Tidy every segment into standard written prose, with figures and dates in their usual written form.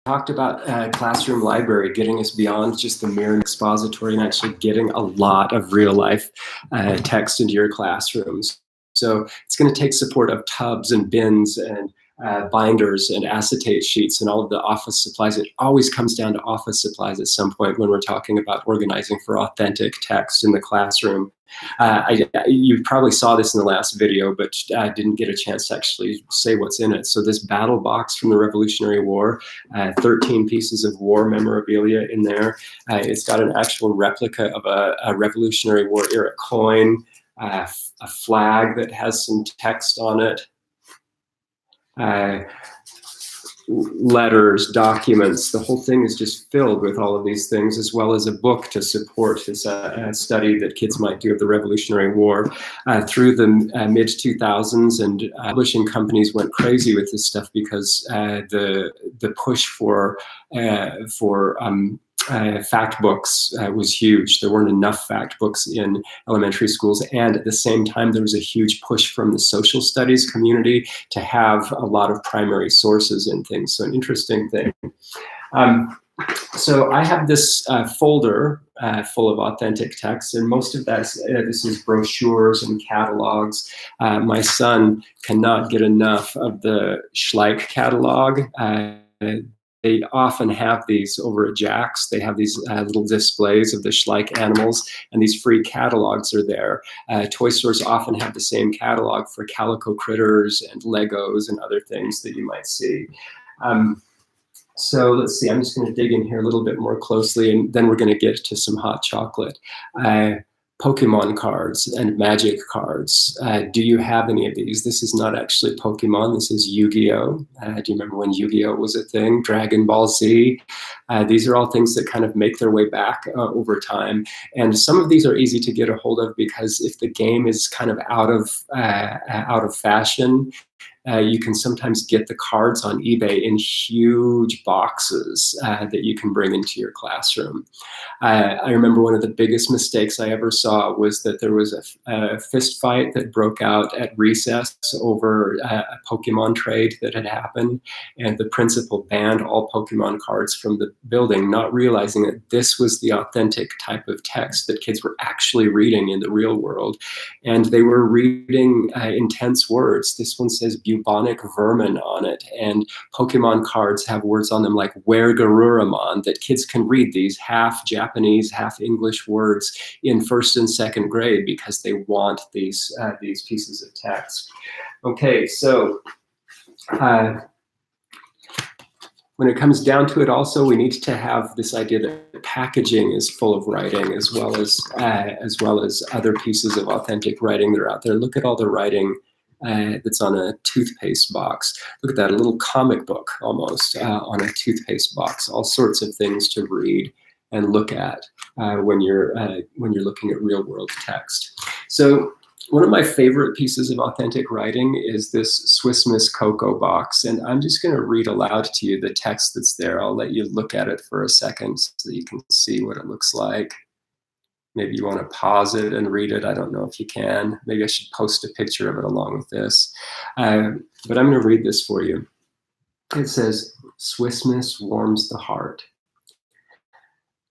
talked about classroom library, getting us beyond just the mere expository and actually getting a lot of real life text into your classrooms. So it's going to take support of tubs and bins and binders and acetate sheets and all of the office supplies. It always comes down to office supplies at some point when we're talking about organizing for authentic text in the classroom. You probably saw this in the last video, but I didn't get a chance to actually say what's in it. So this battle box from the Revolutionary War, 13 pieces of war memorabilia in there. It's got an actual replica of a Revolutionary War era coin, a flag that has some text on it, letters, documents. The whole thing is just filled with all of these things, as well as a book to support this study that kids might do of the Revolutionary War. Through the mid-2000s, and publishing companies went crazy with this stuff because the push for fact books was huge. There weren't enough fact books in elementary schools, and at the same time there was a huge push from the social studies community to have a lot of primary sources in things. So an interesting thing. So I have this folder full of authentic texts, and most of that this is brochures and catalogs. My son cannot get enough of the Schleich catalog. They often have these over at Jack's. They have these little displays of the Schleich animals, and these free catalogs are there. Toy stores often have the same catalog for Calico Critters and Legos and other things that you might see. So let's see, I'm just going to dig in here a little bit more closely, and then we're going to get to some hot chocolate. Pokemon cards and Magic cards. Do you have any of these? This is not actually Pokemon, this is Yu-Gi-Oh! Do you remember when Yu-Gi-Oh! Was a thing? Dragon Ball Z. These are all things that kind of make their way back over time. And some of these are easy to get a hold of because if the game is kind of out of fashion, you can sometimes get the cards on eBay in huge boxes that you can bring into your classroom. I remember one of the biggest mistakes I ever saw was that there was a fist fight that broke out at recess over a Pokemon trade that had happened, and the principal banned all Pokemon cards from the building, not realizing that this was the authentic type of text that kids were actually reading in the real world. And they were reading intense words. This one says bubonic vermin on it, and Pokemon cards have words on them like Wergaruramon, that kids can read these half Japanese, half English words in first and second grade because they want these pieces of text. Okay, so when it comes down to it also, we need to have this idea that packaging is full of writing as well as other pieces of authentic writing that are out there. Look at all the writing that's on a toothpaste box. Look at that, a little comic book almost on a toothpaste box. All sorts of things to read and look at when you're looking at real world text. So one of my favorite pieces of authentic writing is this Swiss Miss Cocoa box, and I'm just going to read aloud to you the text that's there. I'll let you look at it for a second so that you can see what it looks like. Maybe you want to pause it and read it. I don't know if you can. Maybe I should post a picture of it along with this. But I'm going to read this for you. It says, Swiss Miss warms the heart.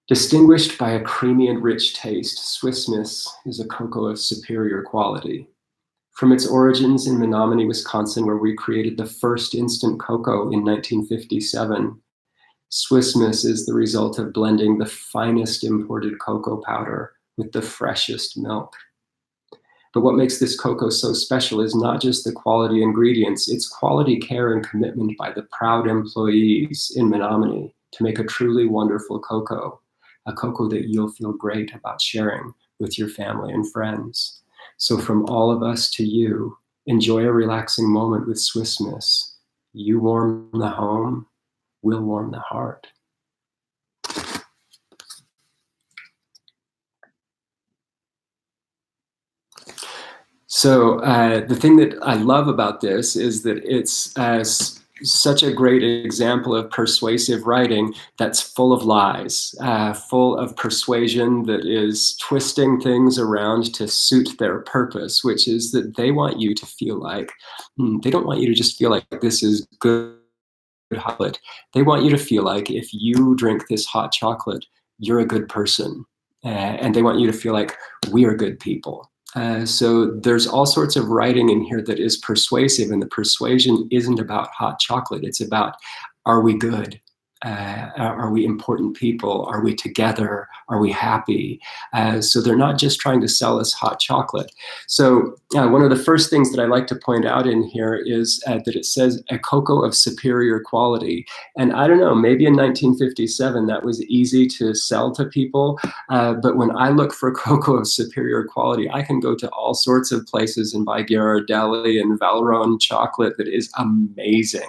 Distinguished by a creamy and rich taste, Swiss Miss is a cocoa of superior quality. From its origins in Menominee, Wisconsin, where we created the first instant cocoa in 1957, Swiss Miss is the result of blending the finest imported cocoa powder with the freshest milk. But what makes this cocoa so special is not just the quality ingredients, it's quality care and commitment by the proud employees in Menominee to make a truly wonderful cocoa, a cocoa that you'll feel great about sharing with your family and friends. So from all of us to you, enjoy a relaxing moment with Swiss Miss. You warm the home, we'll warm the heart. So the thing that I love about this is that it's such a great example of persuasive writing that's full of lies, full of persuasion that is twisting things around to suit their purpose, which is that they want you to feel like, they don't want you to just feel like this is good chocolate, they want you to feel like if you drink this hot chocolate, you're a good person. And they want you to feel like we are good people. So there's all sorts of writing in here that is persuasive, and the persuasion isn't about hot chocolate. It's about, are we good? Are we important people? Are we together? Are we happy? So they're not just trying to sell us hot chocolate. So one of the first things that I like to point out in here is that it says a cocoa of superior quality. And I don't know, maybe in 1957 that was easy to sell to people. But when I look for cocoa of superior quality, I can go to all sorts of places and buy Ghirardelli and Valeron chocolate that is amazing.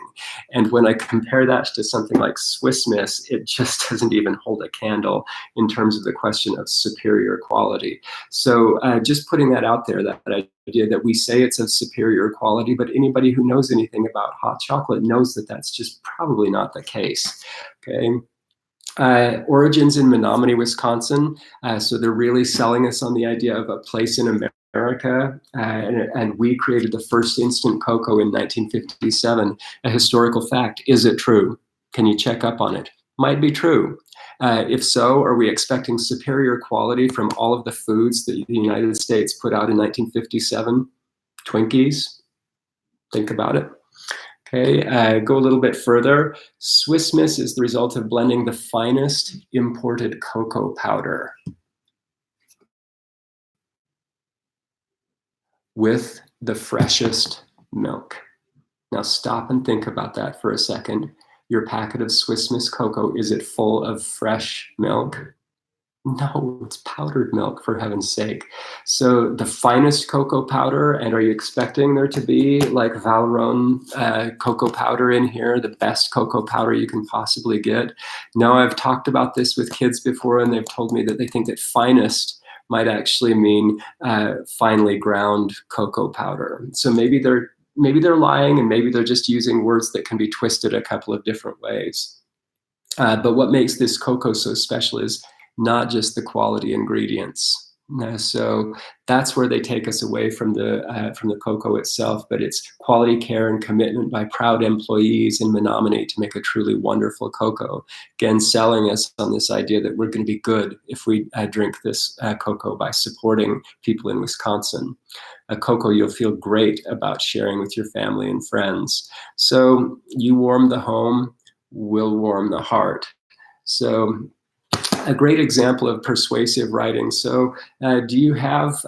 And when I compare that to something like Swiss Miss, it just doesn't even hold a candle in terms of the question of superior quality. So just putting that out there, that idea that we say it's of superior quality, but anybody who knows anything about hot chocolate knows that that's just probably not the case, okay? Origins in Menominee, Wisconsin. So they're really selling us on the idea of a place in America, and we created the first instant cocoa in 1957. A historical fact. Is it true? Can you check up on it? Might be true. If so, are we expecting superior quality from all of the foods that the United States put out in 1957? Twinkies? Think about it. Okay, go a little bit further. Swiss Miss is the result of blending the finest imported cocoa powder with the freshest milk. Now stop and think about that for a second. Your packet of Swiss Miss cocoa, is it full of fresh milk? No, it's powdered milk, for heaven's sake. So the finest cocoa powder, and are you expecting there to be like Valeron cocoa powder in here, the best cocoa powder you can possibly get? No, I've talked about this with kids before, and they've told me that they think that finest might actually mean finely ground cocoa powder. So maybe they're lying, and maybe they're just using words that can be twisted a couple of different ways. But what makes this cocoa so special is not just the quality ingredients. So that's where they take us away from the cocoa itself, but it's quality care and commitment by proud employees in Menominee to make a truly wonderful cocoa. Again, selling us on this idea that we're going to be good if we drink this cocoa by supporting people in Wisconsin. A cocoa you'll feel great about sharing with your family and friends. So you warm the home, we'll warm the heart. So a great example of persuasive writing. So do you have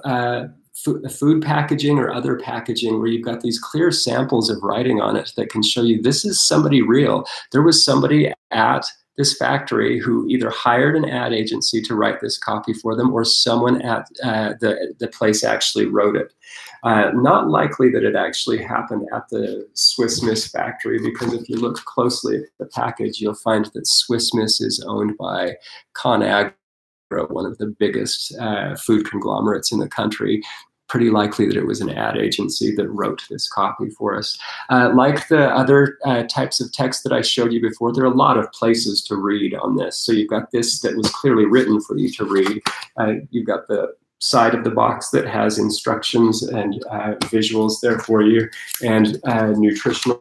food packaging or other packaging where you've got these clear samples of writing on it that can show you this is somebody real? There was somebody at this factory who either hired an ad agency to write this copy for them, or someone at the place actually wrote it. Not likely that it actually happened at the Swiss Miss factory, because if you look closely at the package, you'll find that Swiss Miss is owned by ConAgra, one of the biggest food conglomerates in the country. Pretty likely that it was an ad agency that wrote this copy for us. Like the other types of text that I showed you before, there are a lot of places to read on this. So you've got this that was clearly written for you to read. You've got the side of the box that has instructions and visuals there for you, and nutritional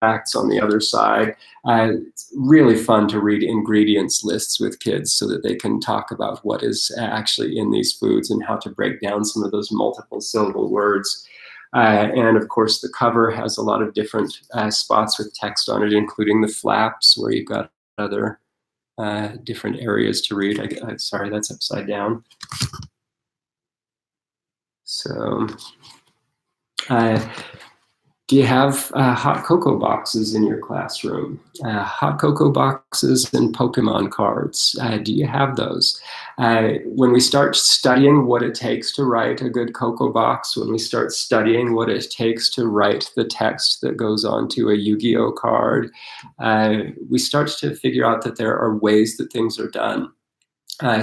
facts on the other side. It's really fun to read ingredients lists with kids so that they can talk about what is actually in these foods and how to break down some of those multiple syllable words. And of course, the cover has a lot of different spots with text on it, including the flaps where you've got other different areas to read. Sorry, that's upside down. So, do you have hot cocoa boxes in your classroom? Hot cocoa boxes and Pokemon cards. Do you have those? When we start studying what it takes to write a good cocoa box, when we start studying what it takes to write the text that goes onto a Yu-Gi-Oh card, we start to figure out that there are ways that things are done.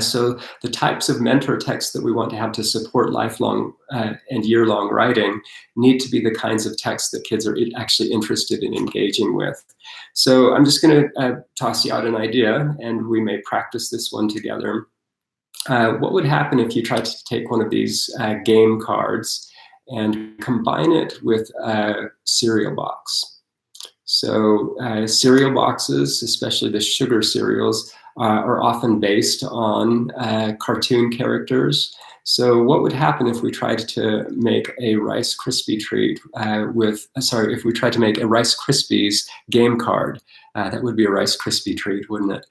So the types of mentor texts that we want to have to support lifelong and year-long writing need to be the kinds of texts that kids are actually interested in engaging with. So I'm just going to toss you out an idea, and we may practice this one together. What would happen if you tried to take one of these game cards and combine it with a cereal box? So cereal boxes, especially the sugar cereals, are often based on cartoon characters. So what would happen if we tried to make a Rice Krispie treat if we tried to make a Rice Krispies game card? That would be a Rice Krispie treat, wouldn't it?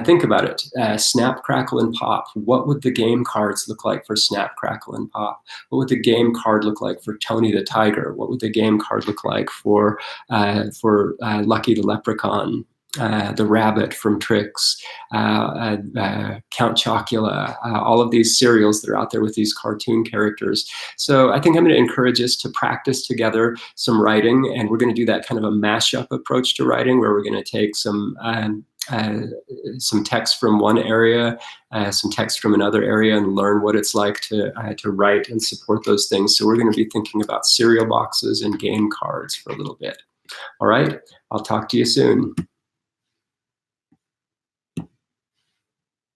Think about it. Snap, Crackle, and Pop. What would the game cards look like for Snap, Crackle, and Pop? What would the game card look like for Tony the Tiger? What would the game card look like for Lucky the Leprechaun? The rabbit from Trix, Count Chocula, all of these cereals that are out there with these cartoon characters. So I think I'm going to encourage us to practice together some writing, and we're going to do that kind of a mashup approach to writing, where we're going to take some text from one area, some text from another area, and learn what it's like to write and support those things. So we're going to be thinking about cereal boxes and game cards for a little bit. All right, I'll talk to you soon.